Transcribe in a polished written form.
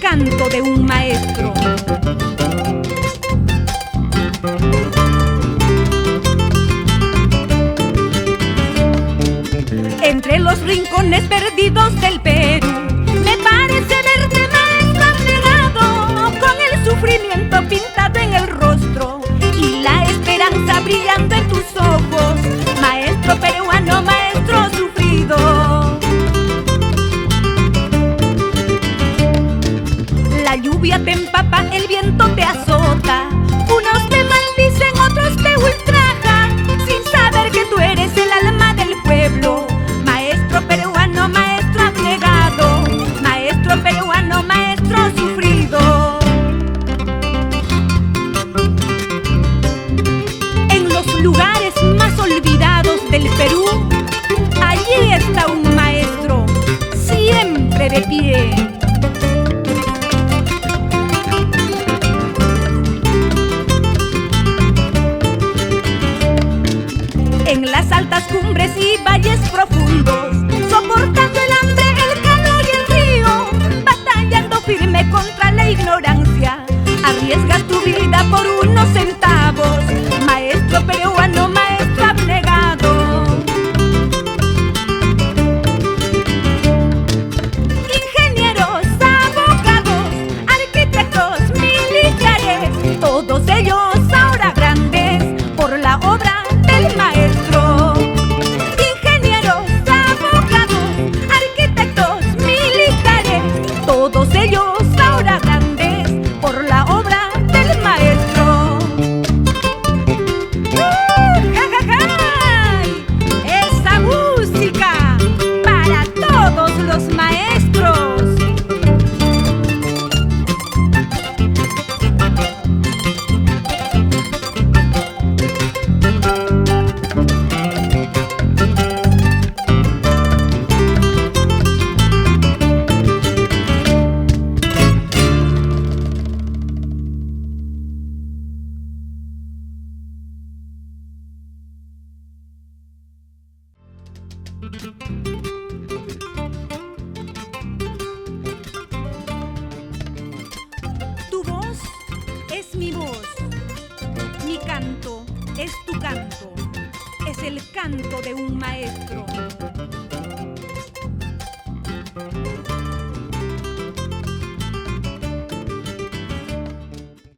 canto de un maestro. Entre los rincones perdidos del Perú, me parece verte, maestro abnegado, con el sufrimiento pintado en el rostro y la esperanza brillando en tus ojos. Maestro peruano, maestro sufrido. La lluvia te empapa, el viento te azota, unos te maldicen, otros te ultrajan, sin saber que tú eres el alma del pueblo. Maestro peruano, maestro abnegado, maestro peruano, maestro sufrido. En los lugares más olvidados del Perú, allí está un maestro, siempre de pie. En las altas cumbres y valles profundos, soportando el hambre, el calor y el río, batallando firme contra la ignorancia, arriesgas tu vida por unos centavos. Maestro peruano, maestro abnegado. Ingenieros, abogados, arquitectos, militares, todos ellos ahora grandes por la obra del maestro. Ingenieros, abogados, arquitectos, militares, todos ellos ahora grandes por la obra del maestro. ¡Ja, ja, ja! Esa música para todos los maestros. Tu voz es mi voz, mi canto es tu canto, es el canto de un maestro.